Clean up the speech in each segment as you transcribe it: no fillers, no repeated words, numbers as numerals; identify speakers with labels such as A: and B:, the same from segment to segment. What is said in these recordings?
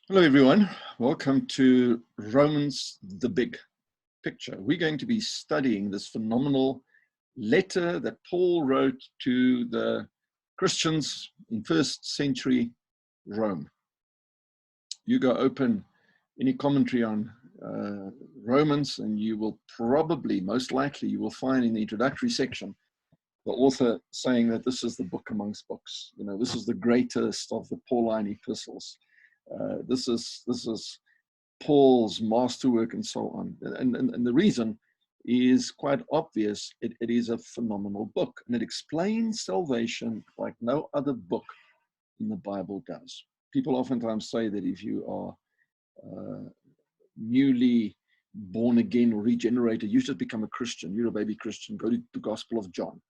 A: Hello, everyone. Welcome to Romans, the Big Picture. We're going to be studying this phenomenal letter that Paul wrote to the Christians in first century Rome. You go open any commentary on Romans, and you will probably, most likely, you will find in the introductory section the author saying that this is the book amongst books. You know, this is the greatest of the Pauline epistles. This is Paul's masterwork and so on. And the reason is quite obvious. It is a phenomenal book, and it explains salvation like no other book in the Bible does. People oftentimes say that if you are newly born again or regenerated, you should become a Christian. You're a baby Christian. Go to the Gospel of John.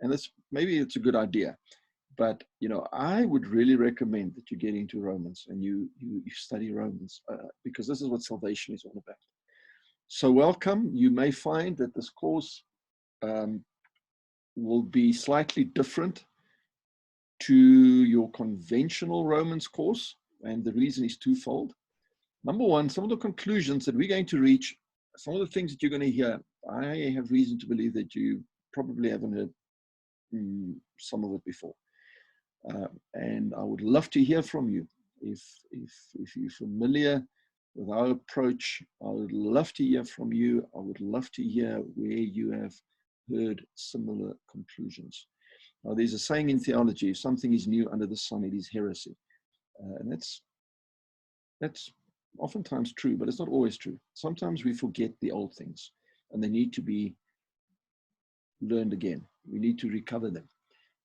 A: And maybe it's a good idea. But, you know, I would really recommend that you get into Romans and you study Romans because this is what salvation is all about. So welcome. You may find that this course will be slightly different to your conventional Romans course. And the reason is twofold. Number one, some of the conclusions that we're going to reach, some of the things that you're going to hear, I have reason to believe that you probably haven't heard some of it before. And I would love to hear from you. If you're familiar with our approach, I would love to hear from you. I would love to hear where you have heard similar conclusions. Now, there's a saying in theology: if something is new under the sun, it is heresy. And that's oftentimes true, but it's not always true. Sometimes we forget the old things, and they need to be learned again. We need to recover them.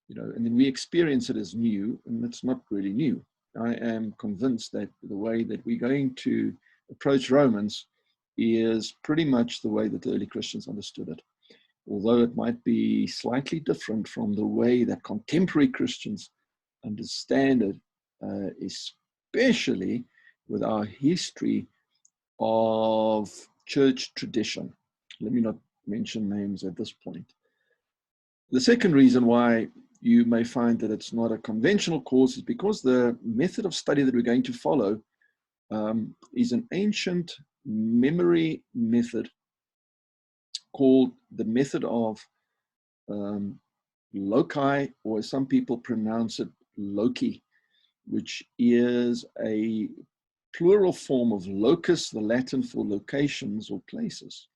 A: You know, and then we experience it as new, and it's not really new. I am convinced that the way that we're going to approach Romans is pretty much the way that the early Christians understood it, although it might be slightly different from the way that contemporary Christians understand it, especially with our history of church tradition. Let me not mention names at this point. The second reason why you may find that it's not a conventional course is because the method of study that we're going to follow is an ancient memory method called the method of loci, or as some people pronounce it, loci, which is a plural form of locus, the Latin for locations or places.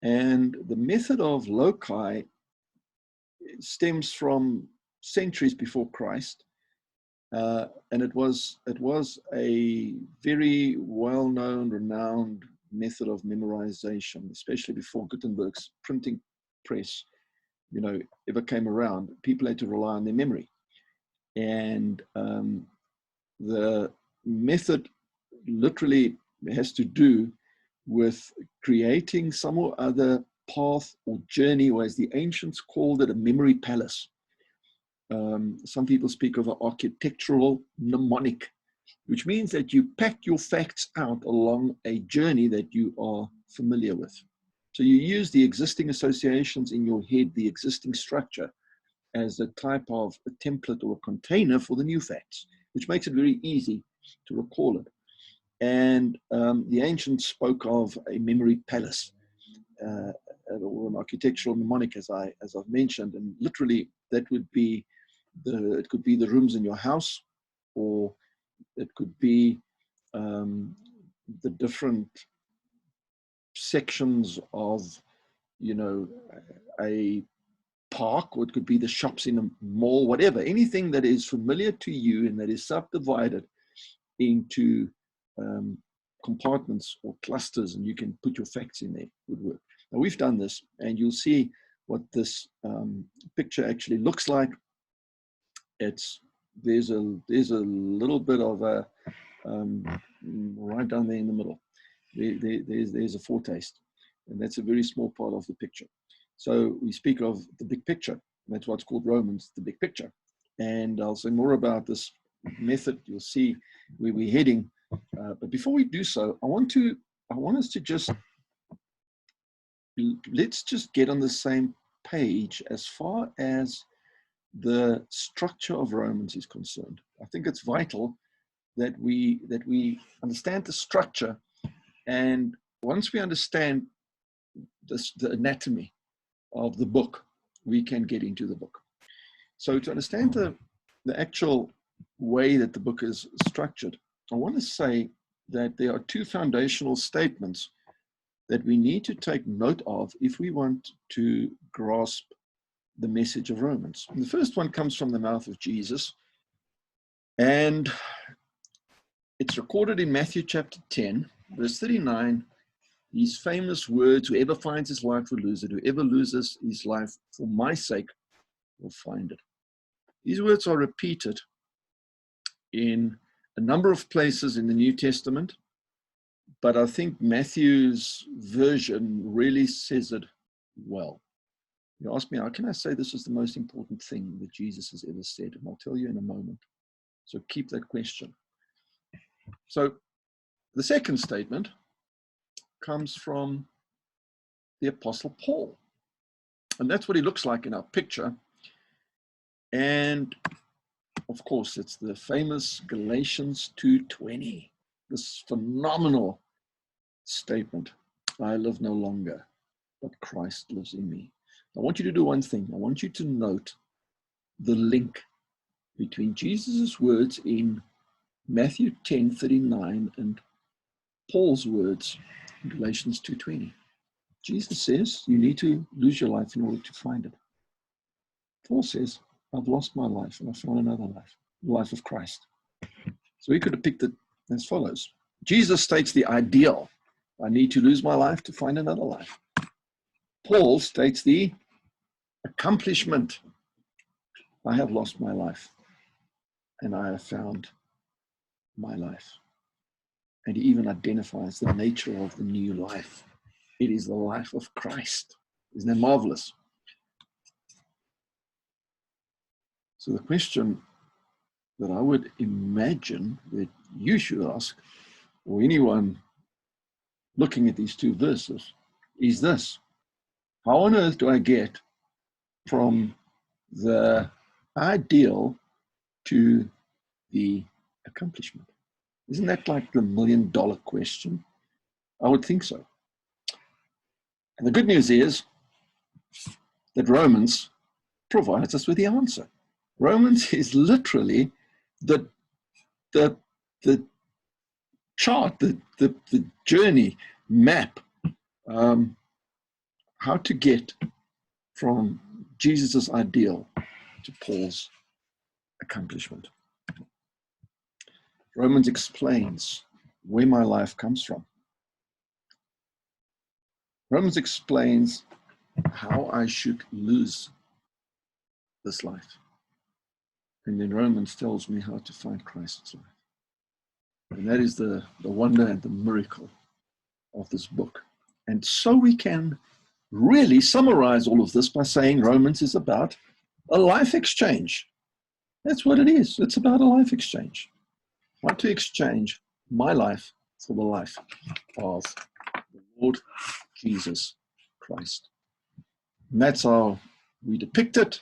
A: And the method of loci stems from centuries before Christ, and it was a very well-known, renowned method of memorization, especially before Gutenberg's printing press, you know, ever came around. People had to rely on their memory, and the method literally has to do with creating some or other path or journey, or as the ancients called it, a memory palace. Some people speak of an architectural mnemonic, which means that you pack your facts out along a journey that you are familiar with. So you use the existing associations in your head, the existing structure, as a type of a template or a container for the new facts, which makes it very easy to recall it. And the ancients spoke of a memory palace, or an architectural mnemonic, as I've mentioned, and literally that would be it could be the rooms in your house, or it could be the different sections of, you know, a park, or it could be the shops in a mall, whatever, anything that is familiar to you and that is subdivided into compartments or clusters, and you can put your facts in there, would work. Now, we've done this, and you'll see what this picture actually looks like. There's a little bit of a right down there in the middle. There's a foretaste, and that's a very small part of the picture. So we speak of the big picture. That's what's called Romans, the big picture. And I'll say more about this method. You'll see where we're heading. But before we do so, I want us to let's just get on the same page as far as the structure of Romans is concerned. I think it's vital that we understand the structure, and once we understand the anatomy of the book, we can get into the book. So to understand the actual way that the book is structured, I want to say that there are two foundational statements that we need to take note of if we want to grasp the message of Romans. And the first one comes from the mouth of Jesus, and it's recorded in Matthew chapter 10, verse 39, these famous words, whoever finds his life will lose it, whoever loses his life for my sake will find it. These words are repeated in a number of places in the New Testament, but I think Matthew's version really says it well. You ask me, how can I say this is the most important thing that Jesus has ever said? And I'll tell you in a moment. So keep that question. So the second statement comes from the Apostle Paul. And that's what he looks like in our picture. And of course, it's the famous Galatians 2:20, this phenomenal statement. I live no longer, but Christ lives in me. I want you to do one thing. I want you to note the link between Jesus' words in Matthew 10:39 and Paul's words in Galatians 2:20. Jesus says you need to lose your life in order to find it. Paul says, I've lost my life and I found another life, the life of Christ. So we could have picked it as follows. Jesus states the ideal. I need to lose my life to find another life. Paul states the accomplishment. I have lost my life and I have found my life. And he even identifies the nature of the new life. It is the life of Christ. Isn't that marvelous? So the question that I would imagine that you should ask, or anyone looking at these two verses, is this: how on earth do I get from the ideal to the accomplishment? Isn't that like the $1 million question? I would think so. And the good news is that Romans provides us with the answer. Romans is literally the chart, the journey map, how to get from Jesus's ideal to Paul's accomplishment. Romans explains where my life comes from. Romans explains how I should lose this life. And then Romans tells me how to find Christ's life. And that is the wonder and the miracle of this book. And so we can really summarize all of this by saying Romans is about a life exchange. That's what it is. It's about a life exchange. I want to exchange my life for the life of the Lord Jesus Christ. And that's how we depict it.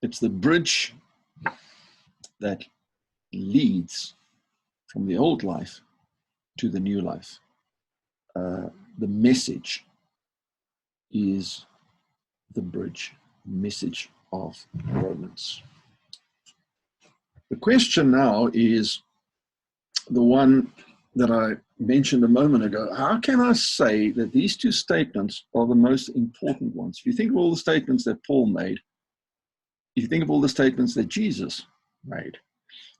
A: It's the bridge that leads from the old life to the new life. The message is the bridge, message of Romans. The question now is the one that I mentioned a moment ago. How can I say that these two statements are the most important ones? If you think of all the statements that Paul made, if you think of all the statements that Jesus made,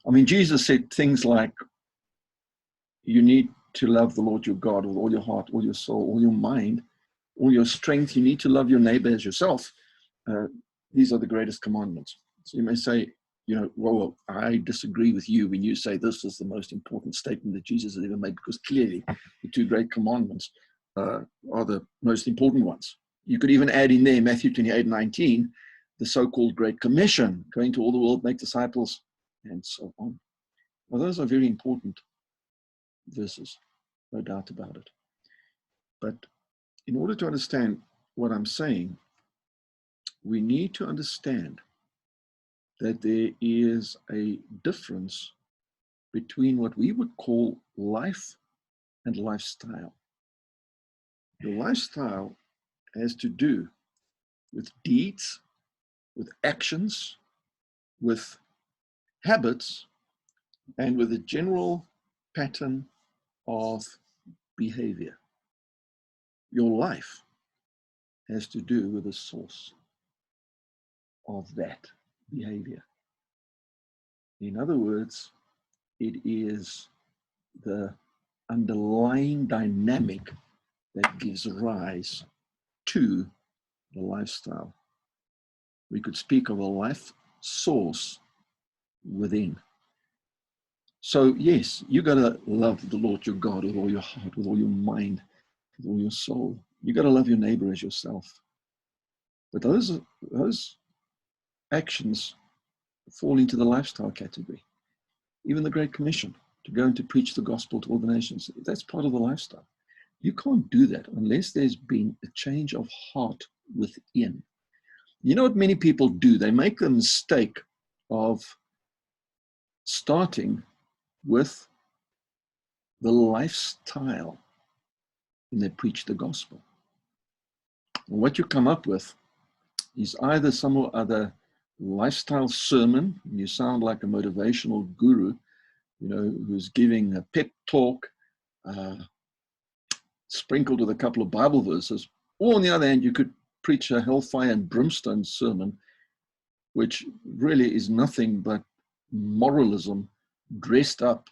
A: I mean, Jesus said things like, you need to love the Lord your God with all your heart, all your soul, all your mind, all your strength. You need to love your neighbor as yourself. These are the greatest commandments. So you may say, you know, well, I disagree with you when you say this is the most important statement that Jesus has ever made, because clearly the two great commandments are the most important ones. You could even add in there Matthew 28:19, the so-called Great Commission, going to all the world, make disciples, and so on. Well, those are very important verses, no doubt about it. But in order to understand what I'm saying, we need to understand that there is a difference between what we would call life and lifestyle. Your lifestyle has to do with deeds, with actions, with habits, and with a general pattern of behavior. Your life has to do with the source of that behavior. In other words, it is the underlying dynamic that gives rise to the lifestyle. We could speak of a life source within. So yes, you got to love the Lord your God with all your heart, with all your mind, with all your soul. You got to love your neighbor as yourself. But those actions fall into the lifestyle category. Even the Great Commission, to go and to preach the gospel to all the nations, that's part of the lifestyle. You can't do that unless there's been a change of heart within. You know what many people do? They make the mistake of starting with the lifestyle when they preach the gospel. And what you come up with is either some or other lifestyle sermon, and you sound like a motivational guru, you know, who's giving a pep talk, sprinkled with a couple of Bible verses. Or on the other hand, you could preach a hellfire and brimstone sermon, which really is nothing but moralism dressed up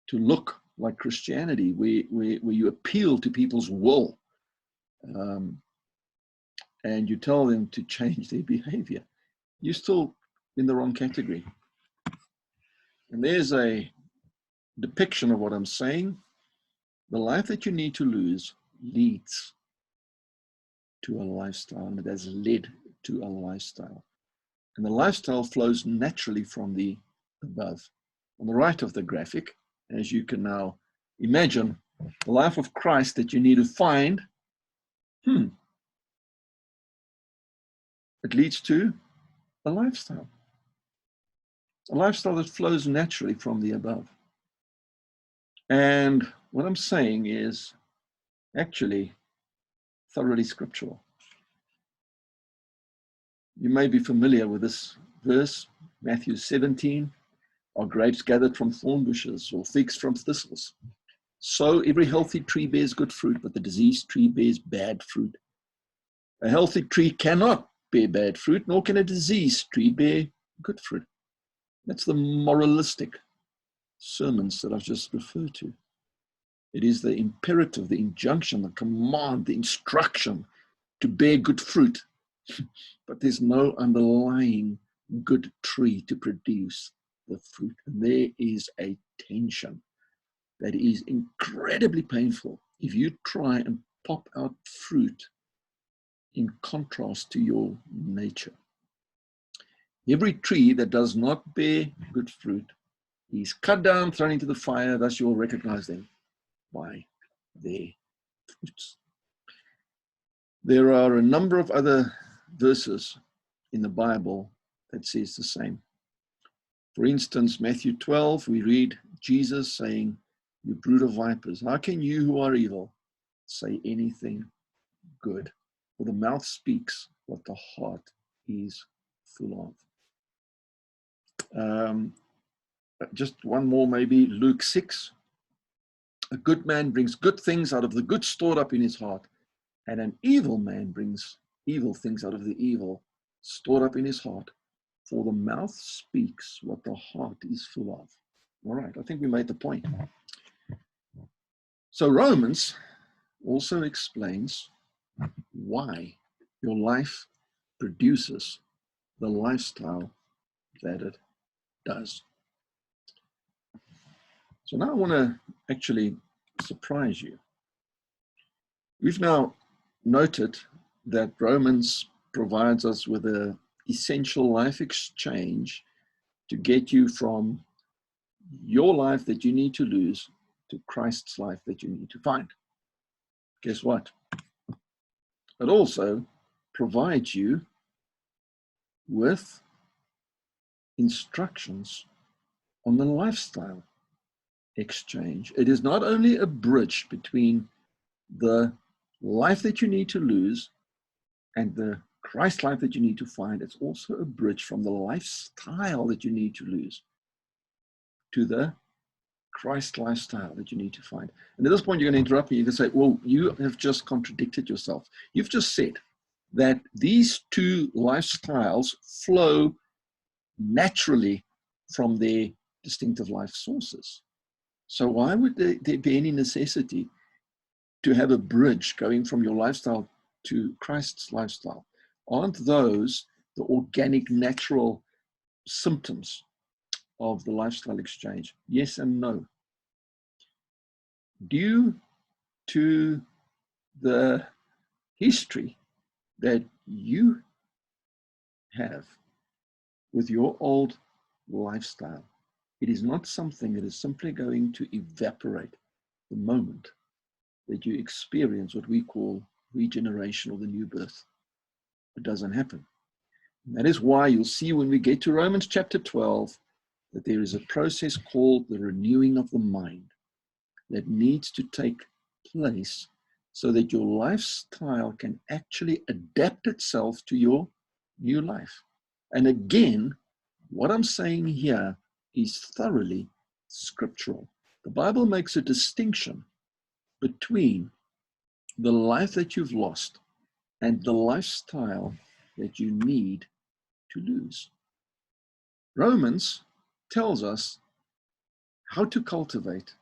A: to look like Christianity, where you appeal to people's will, and you tell them to change their behavior. You're still in the wrong category. And there's a depiction of what I'm saying. The life that you need to lose leads to a lifestyle, and it has led to a lifestyle. And the lifestyle flows naturally from the above. On the right of the graphic, as you can now imagine, the life of Christ that you need to find, it leads to a lifestyle that flows naturally from the above. And what I'm saying is actually thoroughly scriptural. You may be familiar with this verse, Matthew 17, are grapes gathered from thorn bushes or figs from thistles? So every healthy tree bears good fruit, but the diseased tree bears bad fruit. A healthy tree cannot bear bad fruit, nor can a diseased tree bear good fruit. That's the moralistic sermons that I've just referred to. It is the imperative, the injunction, the command, the instruction to bear good fruit. But there's no underlying good tree to produce the fruit. And there is a tension that is incredibly painful if you try and pop out fruit in contrast to your nature. Every tree that does not bear good fruit is cut down, thrown into the fire, thus you will recognize them by their fruits. There are a number of other verses in the Bible that says the same. For instance, Matthew 12, we read Jesus saying, "You brood of vipers, how can you who are evil say anything good? For the mouth speaks what the heart is full of." Just one more, maybe Luke 6. A good man brings good things out of the good stored up in his heart, and an evil man brings evil things out of the evil stored up in his heart. For the mouth speaks what the heart is full of. All right, I think we made the point. So Romans also explains why your life produces the lifestyle that it does. So now I want to actually surprise you. We've now noted that Romans provides us with an essential life exchange to get you from your life that you need to lose to Christ's life that you need to find. Guess what? It also provides you with instructions on the lifestyle exchange. It is not only a bridge between the life that you need to lose and the Christ life that you need to find, it's also a bridge from the lifestyle that you need to lose to the Christ lifestyle that you need to find. And at this point, you're going to interrupt me. You can say, well, you have just contradicted yourself. You've just said that these two lifestyles flow naturally from their distinctive life sources. So why would there be any necessity to have a bridge going from your lifestyle to Christ's lifestyle? Aren't those the organic, natural symptoms of the lifestyle exchange? Yes and no. Due to the history that you have with your old lifestyle, it is not something that is simply going to evaporate the moment that you experience what we call regeneration or the new birth. It doesn't happen. And that is why you'll see when we get to Romans chapter 12 that there is a process called the renewing of the mind that needs to take place so that your lifestyle can actually adapt itself to your new life. And again, what I'm saying here is thoroughly scriptural. The Bible makes a distinction between the life that you've lost and the lifestyle that you need to lose. Romans tells us how to cultivate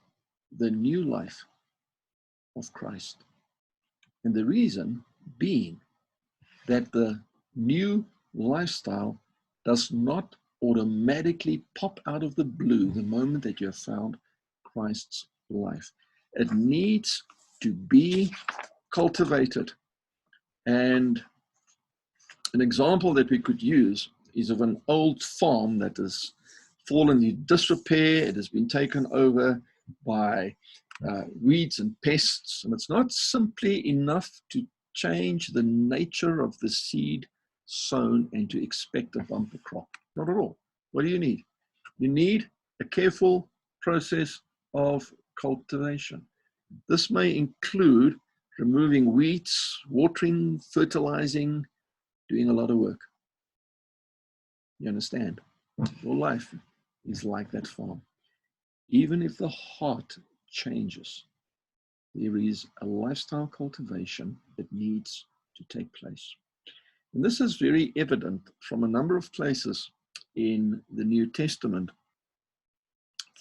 A: the new life of Christ. And the reason being that the new lifestyle does not automatically pop out of the blue the moment that you have found Christ's life. It needs to be cultivated. And an example that we could use is of an old farm that has fallen in disrepair. It has been taken over by weeds and pests, and it's not simply enough to change the nature of the seed sown and to expect a bumper crop. Not at all. What do you need? You need a careful process of cultivation. This may include removing weeds, watering, fertilizing, doing a lot of work. You understand? Your life is like that farm. Even if the heart changes, there is a lifestyle cultivation that needs to take place. And this is very evident from a number of places in the New Testament.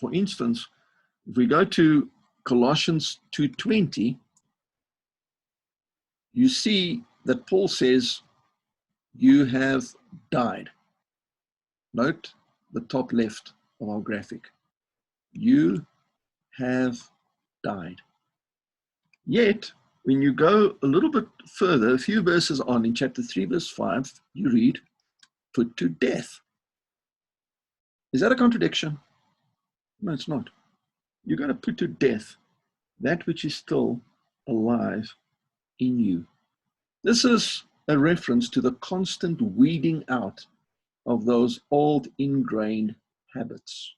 A: For instance, if we go to Colossians 2:20, you see that Paul says, you have died. Note the top left of our graphic. You have died. Yet, when you go a little bit further, a few verses on, in chapter 3, verse 5, you read, put to death. Is that a contradiction? No, it's not. You're going to put to death that which is still alive in you. This is a reference to the constant weeding out of those old ingrained habits.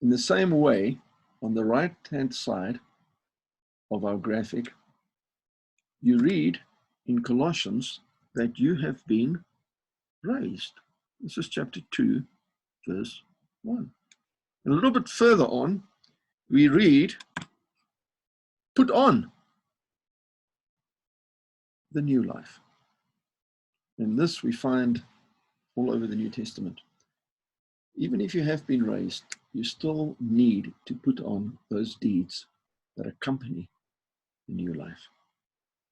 A: In the same way, on the right-hand side of our graphic, you read in Colossians that you have been raised. This is chapter 2, verse 1. And a little bit further on, we read, put on the new life. And this we find all over the New Testament. Even if you have been raised, you still need to put on those deeds that accompany the new life.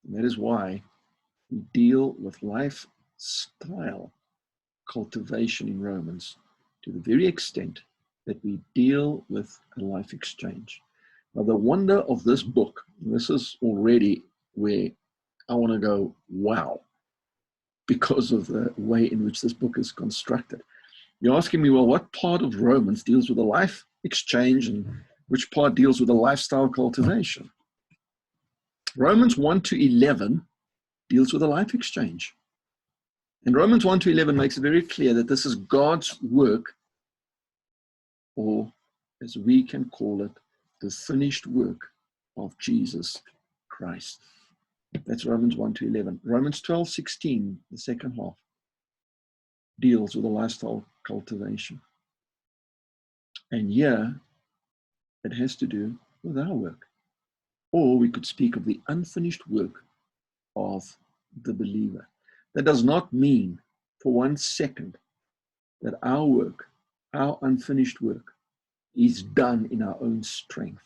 A: And that is why we deal with lifestyle cultivation in Romans to the very extent that we deal with a life exchange. Now, the wonder of this book, and this is already where I want to go, wow, because of the way in which this book is constructed. You're asking me, well, what part of Romans deals with a life exchange and which part deals with a lifestyle cultivation? Romans 1-11 deals with a life exchange. And Romans 1-11 makes it very clear that this is God's work or as we can call it, the finished work of Jesus Christ. That's Romans 1-11. Romans 12:16, the second half, deals with the lifestyle cultivation. And here, it has to do with our work. Or we could speak of the unfinished work of the believer. That does not mean for 1 second that our work, our unfinished work, is done in our own strength,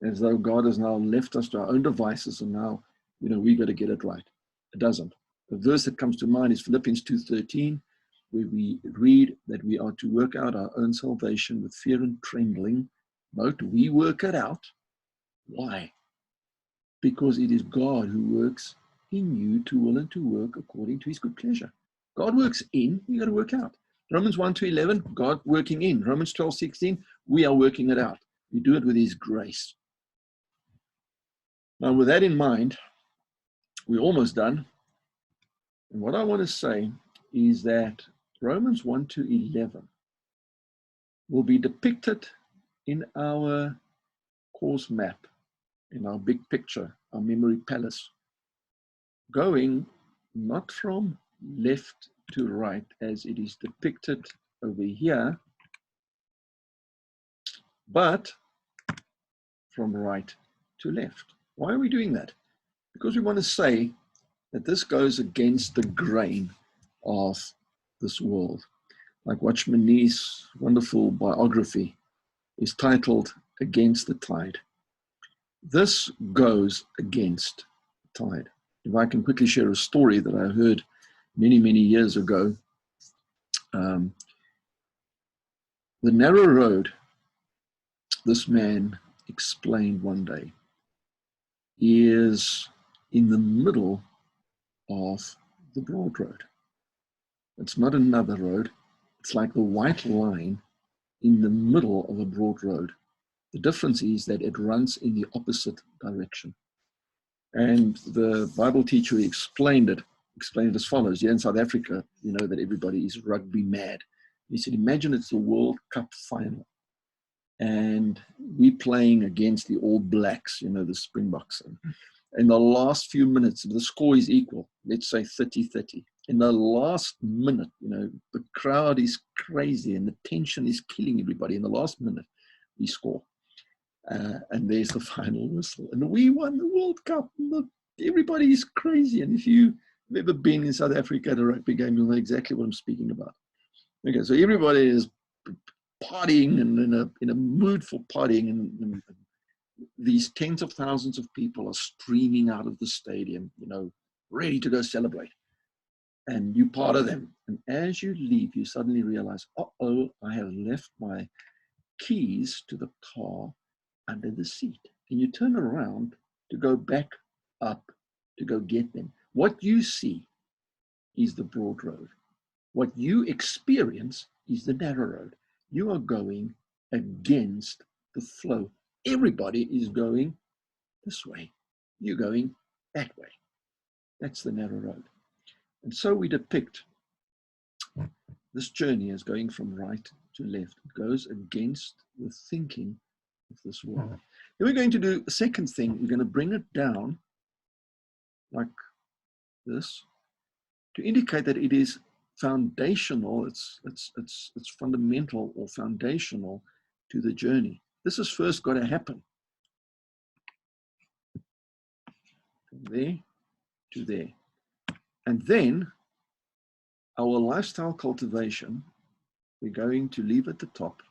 A: as though God has now left us to our own devices and now, we got to get it right. It doesn't. The verse that comes to mind is Philippians 2:13, where we read that we are to work out our own salvation with fear and trembling. Note, we work it out. Why? Because it is God who works in you to will and to work according to his good pleasure. God works in, you got to work out. Romans 1-11, God working in. Romans 12:16, we are working it out. We do it with his grace. Now, with that in mind, we're almost done. And what I want to say is that Romans 1-11 will be depicted in our course map, in our big picture, our memory palace, going not from left to right as it is depicted over here, but from right to left. Why are we doing that? Because we want to say that this goes against the grain of this world. Like Watchman Nee's wonderful biography is titled Against the Tide. This goes against the tide. If I can quickly share a story that I heard many, many years ago. The narrow road, this man explained one day, is in the middle of the broad road. It's not another road. It's like the white line in the middle of a broad road. The difference is that it runs in the opposite direction. And the Bible teacher explained it as follows. Here in South Africa, you know that everybody is rugby mad. He said, imagine it's the World Cup final. And we're playing against the All Blacks, the Springboks. In the last few minutes, the score is equal, let's say 30-30. In the last minute, the crowd is crazy and the tension is killing everybody. In the last minute, we score. And there's the final whistle. And we won the World Cup. Everybody is crazy. And if you've ever been in South Africa at a rugby game, you'll know exactly what I'm speaking about. Okay, so everybody is partying and in a mood for partying. And these tens of thousands of people are streaming out of the stadium, ready to go celebrate. And you're part of them. And as you leave, you suddenly realize, uh-oh, I have left my keys to the car under the seat. And you turn around to go back up to go get them. What you see is the broad road. What you experience is the narrow road. You are going against the flow. Everybody is going this way. You're going that way. That's the narrow road. And so we depict this journey as going from right to left. It goes against the thinking of this world. Then we're going to do a second thing. We're going to bring it down like this to indicate that it is foundational. It's fundamental or foundational to the journey. This has first got to happen. From there to there. And then our lifestyle cultivation, we're going to leave at the top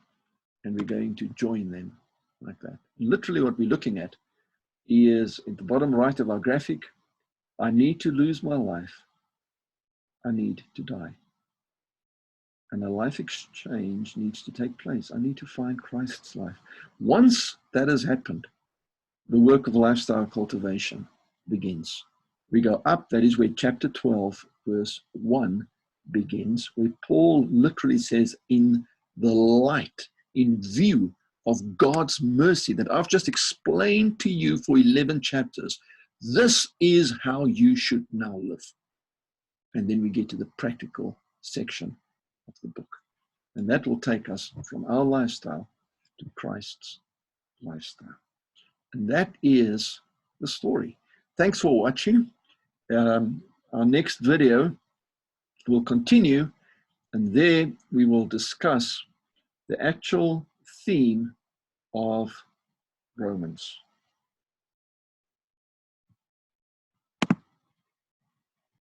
A: and we're going to join them like that. Literally what we're looking at is at the bottom right of our graphic, I need to lose my life. I need to die. And a life exchange needs to take place. I need to find Christ's life. Once that has happened, the work of lifestyle cultivation begins. We go up, that is where chapter 12, verse 1 begins, where Paul literally says, in the light, in view of God's mercy that I've just explained to you for 11 chapters, this is how you should now live. And then we get to the practical section of the book. And that will take us from our lifestyle to Christ's lifestyle. And that is the story. Thanks for watching. Our next video will continue, and there we will discuss the actual theme of Romans.